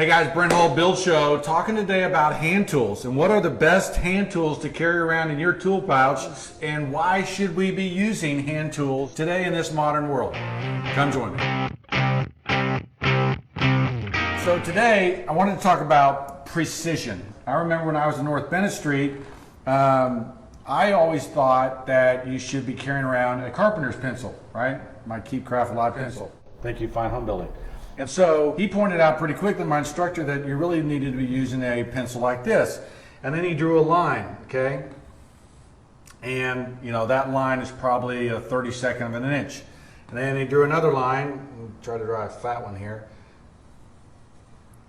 Hey guys, Brent Build Show, talking today about hand tools and what are the best hand tools to carry around in your tool pouch and why should we be using hand tools today in this modern world. Come join me. So today I wanted to talk about precision. I remember when I was in North Bennett Street, I always thought that you should be carrying around a carpenter's pencil, right? My Keep Craft Alive pencil. Thank you, Fine Home Building. And so he pointed out pretty quickly, my instructor, that you really needed to be using a pencil like this. And then he drew a line, okay? And you know, that line is probably a 32nd of an inch. And then he drew another line, try to draw a fat one here.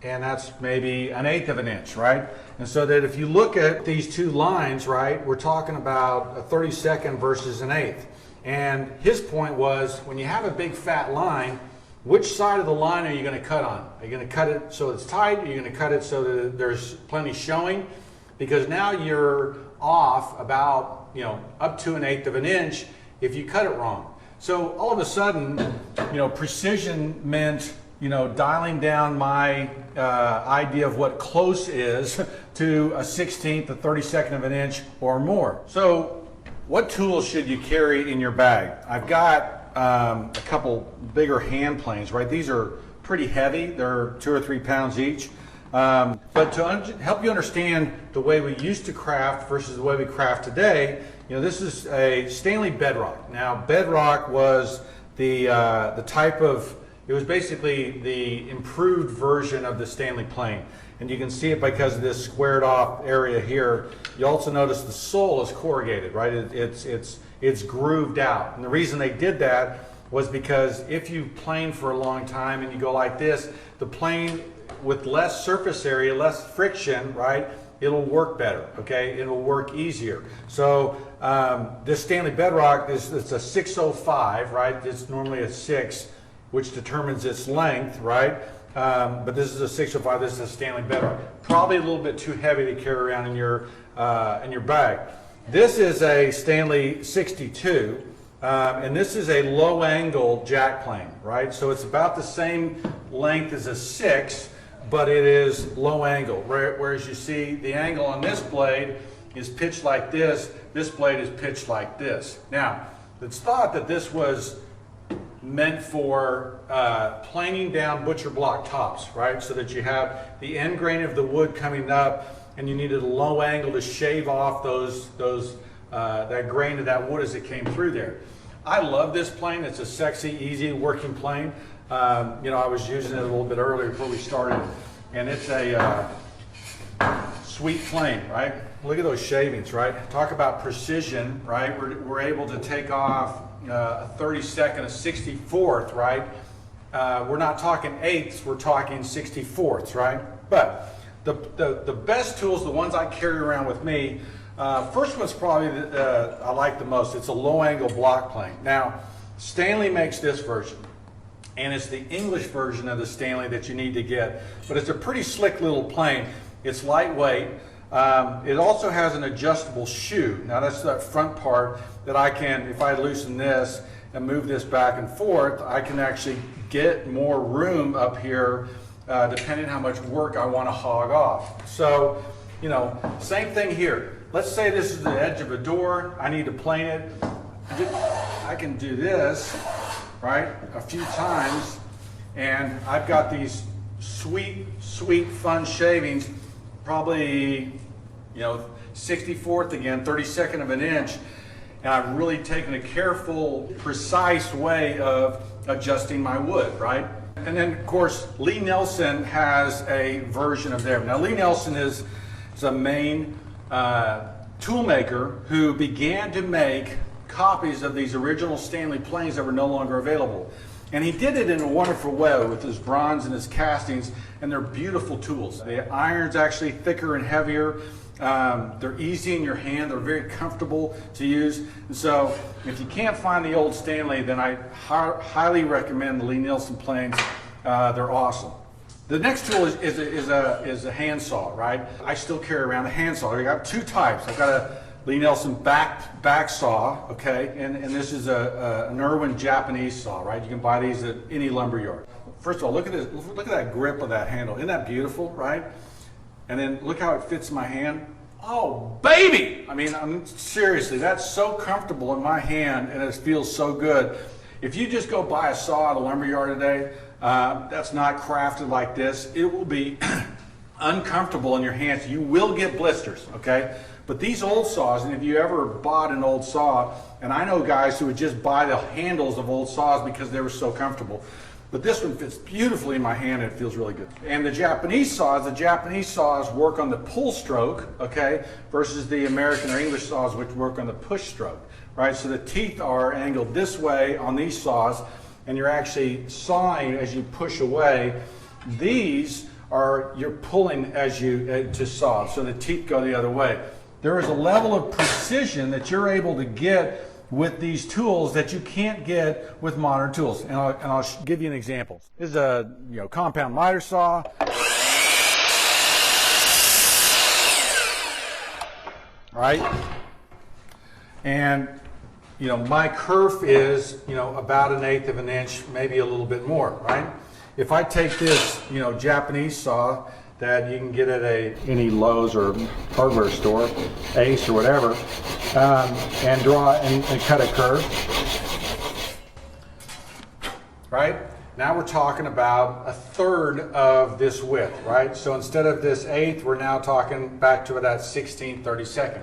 And that's maybe an 1/8 of an inch, right? And so that if you look at these two lines, right, we're talking about a 32nd versus an 1/8. And his point was, when you have a big fat line, which side of the line are you going to cut on? Are you going to cut it so it's tight? Are you going to cut it so that there's plenty showing? Because now you're off about, you know, up to an 1/8 of an inch if you cut it wrong. So all of a sudden, you know, precision meant, you know, dialing down my idea of what close is to a 1/16th, a 32nd of an inch or more. So what tools should you carry in your bag? I've got a couple bigger hand planes, right? These are pretty heavy. They're 2 or 3 pounds each. But to help you understand the way we used to craft versus the way we craft today, you know, this is a Stanley Bedrock. Now, Bedrock was the type of, it was basically the improved version of the Stanley plane. And you can see it because of this squared off area here. You also notice the sole is corrugated, right? It's grooved out. And the reason they did that was because if you plane for a long time and you go like this, the plane with less surface area, less friction, right? It'll work better, okay? It'll work easier. So this Stanley Bedrock, it's a 605, right? It's normally a 6, which determines its length, right? But this is a 605, this is a Stanley Bedrock. Probably a little bit too heavy to carry around in your bag. This is a Stanley 62, and this is a low angle jack plane, right? So it's about the same length as a 6, but it is low angle. Whereas you see the angle on this blade is pitched like this blade is pitched like this. Now, it's thought that this was meant for planing down butcher block tops, right? So that you have the end grain of the wood coming up and you needed a low angle to shave off that grain of that wood as it came through there. I love this plane. It's a sexy, easy working plane. You know, I was using it a little bit earlier before we started, and it's a sweet plane, right? Look at those shavings, right? Talk about precision, right? We're able to take off a 32nd, a 64th, right? We're not talking 1/8ths, we're talking 64ths, right? But the best tools, the ones I carry around with me, first one's probably I like the most. It's a low angle block plane. Now, Stanley makes this version, and it's the English version of the Stanley that you need to get, but it's a pretty slick little plane. It's lightweight. It also has an adjustable shoe. Now that's that front part that I can, if I loosen this and move this back and forth, I can actually get more room up here depending on how much work I want to hog off. So, you know, same thing here. Let's say this is the edge of a door. I need to plane it. I can do this, right, a few times, and I've got these sweet, sweet, fun shavings, probably, you know, 64th again, 32nd of an inch, and I've really taken a careful, precise way of adjusting my wood, right? And then, of course, Lee Nelson has a version of them. Now, Lee Nelson is a Maine tool maker who began to make copies of these original Stanley planes that were no longer available. And he did it in a wonderful way with his bronze and his castings, and they're beautiful tools. The iron's actually thicker and heavier. They're easy in your hand. They're very comfortable to use. And so if you can't find the old Stanley, then I highly recommend the Lee Nelson planes. They're awesome. The next tool is a handsaw, right? I still carry around a handsaw. I got two types. I've got a Lee Nelson back saw, okay, and this is an Irwin Japanese saw, right? You can buy these at any lumber yard. First of all, look at this. Look at that grip of that handle. Isn't that beautiful, right? And then look how it fits in my hand. Oh, baby! I mean, seriously, that's so comfortable in my hand, and it feels so good. If you just go buy a saw at a lumber yard today, that's not crafted like this, it will be uncomfortable in your hands. You will get blisters, okay? But these old saws, and if you ever bought an old saw, and I know guys who would just buy the handles of old saws because they were so comfortable. But this one fits beautifully in my hand and it feels really good. And the Japanese saws work on the pull stroke, okay, versus the American or English saws which work on the push stroke, right? So the teeth are angled this way on these saws, and you're actually sawing as you push away. These are, you're pulling as you to saw, so the teeth go the other way. There is a level of precision that you're able to get with these tools that you can't get with modern tools. And I'll give you an example. This is a compound miter saw. Right? And my kerf is about 1/8 of an inch, maybe a little bit more, right? If I take this Japanese saw that you can get at any Lowe's or hardware store, Ace or whatever, and draw and cut a curve, right? Now we're talking about 1/3 of this width, right? So instead of this 1/8, we're now talking back to that 16th, 32nd.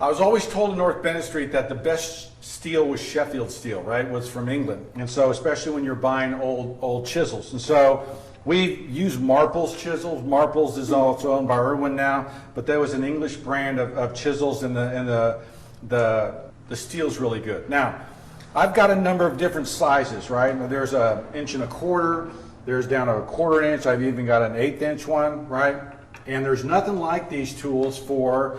I was always told in North Bennett Street that the best steel was Sheffield steel, right? Was from England. And so especially when you're buying old chisels. And so we use Marple's chisels. Marple's is also owned by Irwin now, but there was an English brand of chisels, and the steel's really good. Now, I've got a number of different sizes, right? There's 1.25 inches, there's down to 1/4 inch, I've even got an 1/8 inch one, right? And there's nothing like these tools for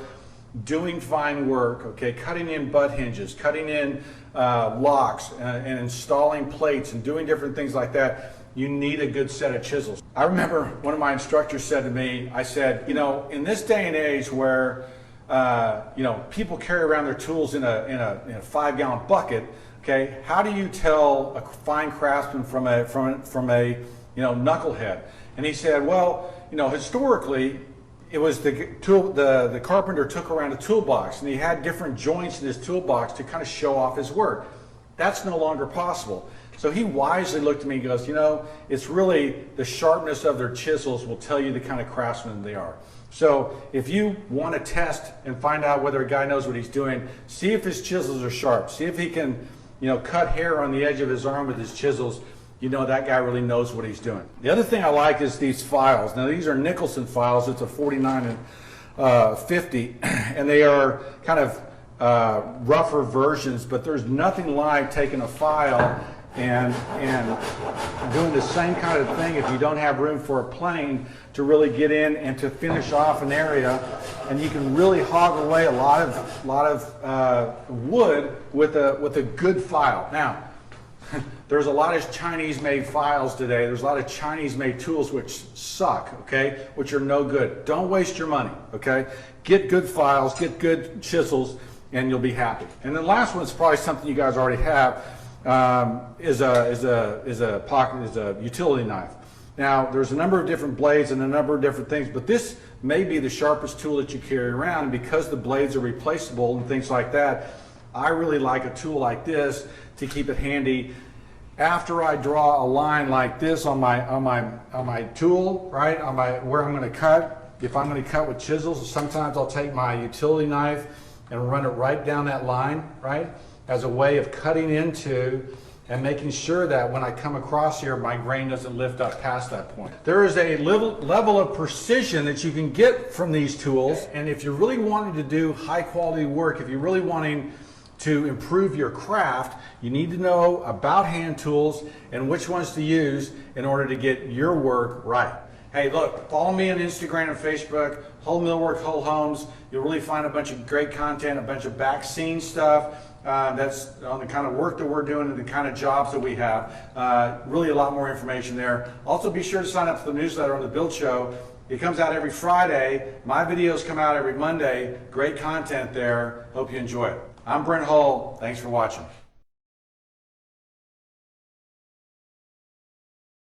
doing fine work, okay? Cutting in butt hinges, cutting in locks, and installing plates and doing different things like that. You need a good set of chisels. I remember one of my instructors said to me, I said, in this day and age where people carry around their tools in a 5-gallon bucket, okay, how do you tell a fine craftsman from a knucklehead? And he said, well, historically, it was the carpenter took around a toolbox, and he had different joints in his toolbox to kind of show off his work. That's no longer possible. So he wisely looked at me and goes, it's really the sharpness of their chisels will tell you the kind of craftsman they are. So if you want to test and find out whether a guy knows what he's doing, see if his chisels are sharp. See if he can, cut hair on the edge of his arm with his chisels. That guy really knows what he's doing. The other thing I like is these files. Now these are Nicholson files. It's a 49 and 50, and they are kind of rougher versions, but there's nothing like taking a file and doing the same kind of thing if you don't have room for a plane to really get in and to finish off an area, and you can really hog away a lot of wood with a good file. Now, there's a lot of Chinese-made files today. There's a lot of Chinese-made tools which suck, okay, which are no good. Don't waste your money, okay? Get good files, get good chisels, and you'll be happy. And the last one is probably something you guys already have. Is a utility knife. Now, there's a number of different blades and a number of different things, but this may be the sharpest tool that you carry around, and because the blades are replaceable and things like that, I really like a tool like this to keep it handy. After I draw a line like this on my tool, right, where I'm going to cut, if I'm going to cut with chisels, sometimes I'll take my utility knife and run it right down that line, right, as a way of cutting into and making sure that when I come across here, my grain doesn't lift up past that point. There is a level of precision that you can get from these tools, and if you're really wanting to do high quality work, if you're really wanting to improve your craft, you need to know about hand tools and which ones to use in order to get your work right. Hey, look, follow me on Instagram and Facebook, Hull Millwork, Hull Homes. You'll really find a bunch of great content, a bunch of back scene stuff. That's on the kind of work that we're doing and the kind of jobs that we have. Really a lot more information there. Also be sure to sign up for the newsletter on the Build Show. It comes out every Friday. My videos come out every Monday. Great content there. Hope you enjoy it. I'm Brent Hull. Thanks for watching.